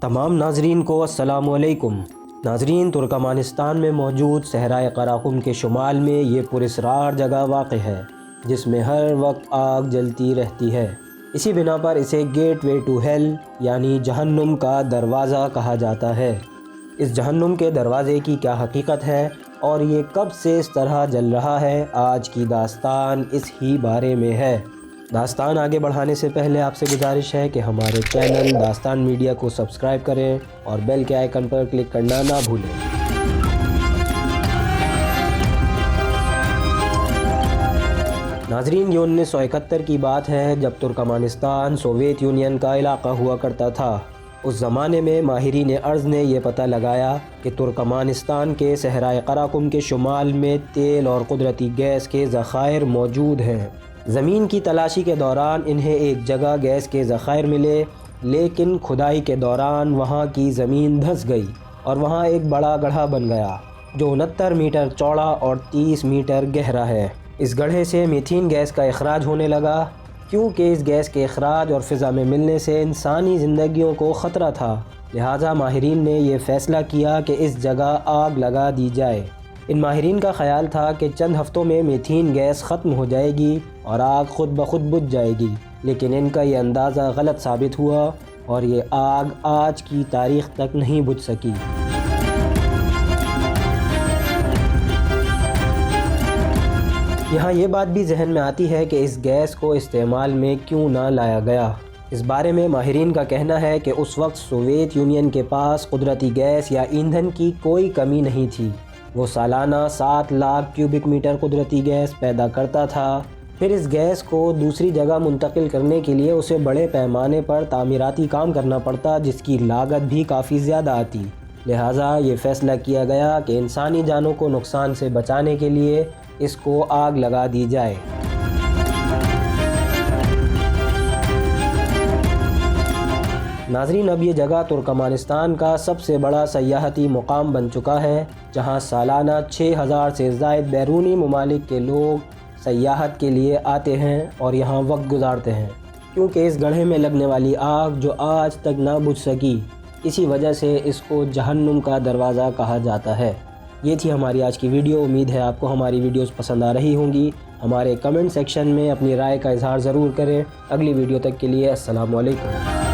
تمام ناظرین کو السلام علیکم۔ ناظرین، ترکمانستان میں موجود صحرائے قراقم کے شمال میں یہ پراسرار جگہ واقع ہے جس میں ہر وقت آگ جلتی رہتی ہے۔ اسی بنا پر اسے گیٹ وے ٹو ہیل یعنی جہنم کا دروازہ کہا جاتا ہے۔ اس جہنم کے دروازے کی کیا حقیقت ہے اور یہ کب سے اس طرح جل رہا ہے، آج کی داستان اس ہی بارے میں ہے۔ داستان آگے بڑھانے سے پہلے آپ سے گزارش ہے کہ ہمارے چینل داستان میڈیا کو سبسکرائب کریں اور بیل کے آئیکن پر کلک کرنا نہ بھولیں۔ ناظرین، یہ 1971 کی بات ہے جب ترکمانستان سوویت یونین کا علاقہ ہوا کرتا تھا۔ اس زمانے میں ماہرین ارض نے یہ پتہ لگایا کہ ترکمانستان کے صحرائے قراقم کے شمال میں تیل اور قدرتی گیس کے ذخائر موجود ہیں۔ زمین کی تلاشی کے دوران انہیں ایک جگہ گیس کے ذخائر ملے، لیکن کھدائی کے دوران وہاں کی زمین دھنس گئی اور وہاں ایک بڑا گڑھا بن گیا جو 69 میٹر چوڑا اور 30 میٹر گہرا ہے۔ اس گڑھے سے میتھین گیس کا اخراج ہونے لگا، کیونکہ اس گیس کے اخراج اور فضا میں ملنے سے انسانی زندگیوں کو خطرہ تھا۔ لہٰذا ماہرین نے یہ فیصلہ کیا کہ اس جگہ آگ لگا دی جائے۔ ان ماہرین کا خیال تھا کہ چند ہفتوں میں میتھین گیس ختم ہو جائے گی اور آگ خود بخود بجھ جائے گی، لیکن ان کا یہ اندازہ غلط ثابت ہوا اور یہ آگ آج کی تاریخ تک نہیں بجھ سکی۔ یہاں یہ بات بھی ذہن میں آتی ہے کہ اس گیس کو استعمال میں کیوں نہ لایا گیا۔ اس بارے میں ماہرین کا کہنا ہے کہ اس وقت سوویت یونین کے پاس قدرتی گیس یا ایندھن کی کوئی کمی نہیں تھی۔ وہ سالانہ 7 لاکھ کیوبک میٹر قدرتی گیس پیدا کرتا تھا۔ پھر اس گیس کو دوسری جگہ منتقل کرنے کے لیے اسے بڑے پیمانے پر تعمیراتی کام کرنا پڑتا، جس کی لاگت بھی کافی زیادہ آتی۔ لہٰذا یہ فیصلہ کیا گیا کہ انسانی جانوں کو نقصان سے بچانے کے لیے اس کو آگ لگا دی جائے۔ ناظرین، اب یہ جگہ ترکمانستان کا سب سے بڑا سیاحتی مقام بن چکا ہے، جہاں سالانہ 6000 سے زائد بیرونی ممالک کے لوگ سیاحت کے لیے آتے ہیں اور یہاں وقت گزارتے ہیں، کیونکہ اس گڑھے میں لگنے والی آگ جو آج تک نہ بجھ سکی، اسی وجہ سے اس کو جہنم کا دروازہ کہا جاتا ہے۔ یہ تھی ہماری آج کی ویڈیو۔ امید ہے آپ کو ہماری ویڈیوز پسند آ رہی ہوں گی۔ ہمارے کمنٹ سیکشن میں اپنی رائے کا اظہار ضرور کریں۔ اگلی ویڈیو تک کے لیے السلام علیکم۔